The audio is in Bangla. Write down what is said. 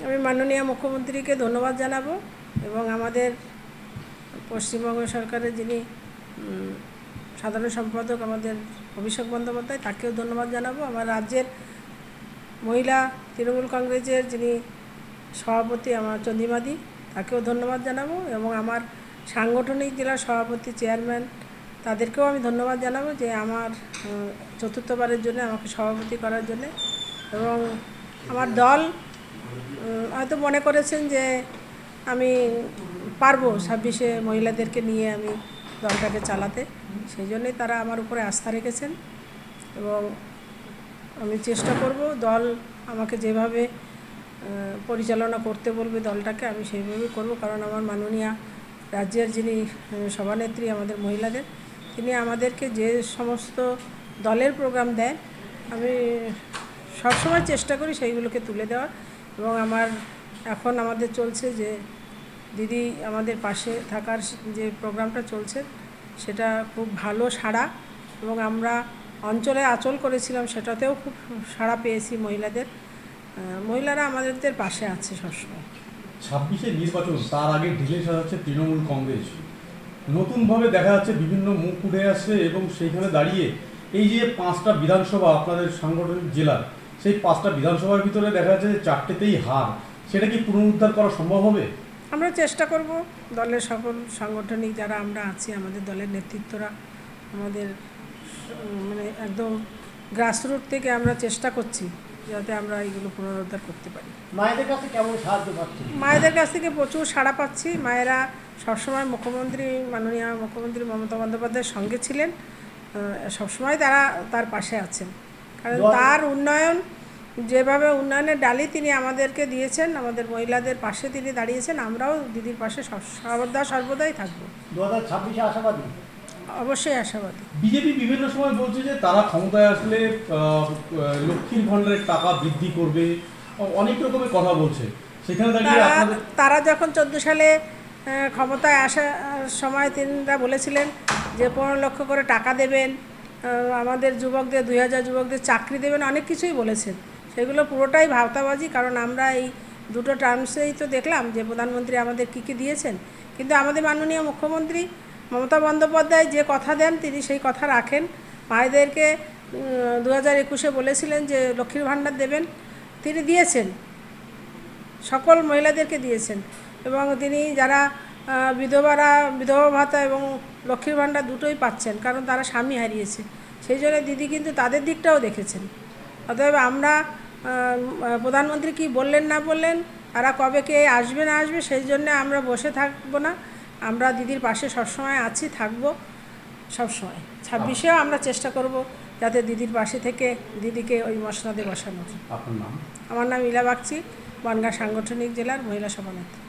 আমি মাননীয় মুখ্যমন্ত্রীকে ধন্যবাদ জানাবো এবং আমাদের পশ্চিমবঙ্গ সরকারের যিনি সাধারণ সম্পাদক আমাদের অভিষেক বন্দ্যোপাধ্যায় তাকেও ধন্যবাদ জানাবো। আমার রাজ্যের মহিলা তৃণমূল কংগ্রেসের যিনি সভাপতি আমার চন্দ্রিমাদি তাকেও ধন্যবাদ জানাবো এবং আমার সাংগঠনিক জেলার সভাপতি চেয়ারম্যান তাদেরকেও আমি ধন্যবাদ জানাবো যে আমার চতুর্থবারের জন্য আমাকে সভাপতি করার জন্য। এবং আমার দল হয়তো মনে করেছেন যে আমি পারবো 26-এ মহিলাদেরকে নিয়ে আমি দলটাকে চালাতে, সেই জন্যই তারা আমার উপরে আস্থা রেখেছেন এবং আমি চেষ্টা করব দল আমাকে যেভাবে পরিচালনা করতে বলবে দলটাকে আমি সেইভাবেই করব। কারণ আমার মাননীয় রাজ্যের যিনি সভানেত্রী আমাদের মহিলাদের, তিনি আমাদেরকে যে সমস্ত দলের প্রোগ্রাম দেন আমি সবসময় চেষ্টা করি সেইগুলোকে তুলে দেওয়ার। এবং এখন আমাদের চলছে যে দিদি আমাদের পাশে থাকার যে প্রোগ্রামটা চলছে সেটা খুব ভালো সাড়া, এবং আমরা অঞ্চলে আঁচল করেছিলাম সেটাতেও খুব সাড়া পেয়েছি। মহিলারা আমাদের পাশে আছে সবসময়। 26-এ নির্বাচন, তার আগে ঢিলে সাজাচ্ছে তৃণমূল কংগ্রেস। নতুনভাবে দেখা যাচ্ছে বিভিন্ন মুখ উঠে আসছে এবং সেইখানে দাঁড়িয়ে এই যে 5টা বিধানসভা আপনাদের সাংগঠনিক জেলার, সেই 5টা বিধানসভার ভিতরে দেখা যাচ্ছে যে 4টেতেই হার, সেটা কি পুনরুদ্ধার করা সম্ভব হবে? আমরা চেষ্টা করব, দলের সকল সাংগঠনিক যারা আমরা আছি আমাদের দলের নেতৃত্বরা আমাদের একদম গ্রাসরুট থেকে আমরা চেষ্টা করছি যাতে আমরা এইগুলো পুনরুদ্ধার করতে পারি। মায়েদের কাছে কেমন সাহায্য পাচ্ছি? মায়েদের কাছ থেকে প্রচুর সাড়া পাচ্ছি। মায়েরা সবসময় মাননীয় মুখ্যমন্ত্রী মমতা বন্দ্যোপাধ্যায়ের সঙ্গে ছিলেন, সবসময় তার পাশে আছেন। কারণ তার যেভাবে উন্নয়নের ডালি তিনি আমাদেরকে দিয়েছেন, আমাদের মহিলাদের পাশে তিনি দাঁড়িয়েছেন, আমরাও দিদির পাশে সর্বদাই থাকবো। 2026-এ আশাবাদী? অবশ্যই আশাবাদী। বিজেপি বিভিন্ন সময় বলছে যে তারা ক্ষমতায় আসলে লক্ষ্মীর ভাণ্ডারের টাকা বৃদ্ধি করবে, অনেক রকমের কথা বলছে। সেখানে দাঁড়িয়ে তারা যখন 14 সালে ক্ষমতায় আসার সময় তিনিরা বলেছিলেন যে 15 লক্ষ করে টাকা দেবেন, আমাদের যুবকদের 2000 যুবকদের চাকরি দেবেন, অনেক কিছুই বলেছেন। সেগুলো পুরোটাই ভাওতাবাজি। কারণ আমরা এই দুটো টার্মসেই তো দেখলাম যে প্রধানমন্ত্রী আমাদের কী কী দিয়েছেন, কিন্তু আমাদের মাননীয় মুখ্যমন্ত্রী মমতা বন্দ্যোপাধ্যায় যে কথা দেন তিনি সেই কথা রাখেন। মায়েদেরকে 2021-এ বলেছিলেন যে লক্ষ্মীর ভাণ্ডার দেবেন, তিনি দিয়েছেন, সকল মহিলাদেরকে দিয়েছেন। এবং তিনি যারা বিধবা ভাতা এবং লক্ষ্মীর ভাণ্ডার দুটোই পাচ্ছেন, কারণ তারা স্বামী হারিয়েছে, সেই জন্য দিদি কিন্তু তাদের দিকটাও দেখেছেন। অতএব আমরা প্রধানমন্ত্রী কি বললেন না বললেন, তারা কবে কে আসবে না আসবে সেই জন্য আমরা বসে থাকবো না। আমরা দিদির পাশে সবসময় আছি, থাকবো সবসময়। 26-এও আমরা চেষ্টা করব যাতে দিদির পাশে থেকে দিদিকে ওই মসনদে বসানো। আপনার নাম? আমার নাম ইলা বাগচি, বনগাঁ সাংগঠনিক জেলার মহিলা সভানেত্রী।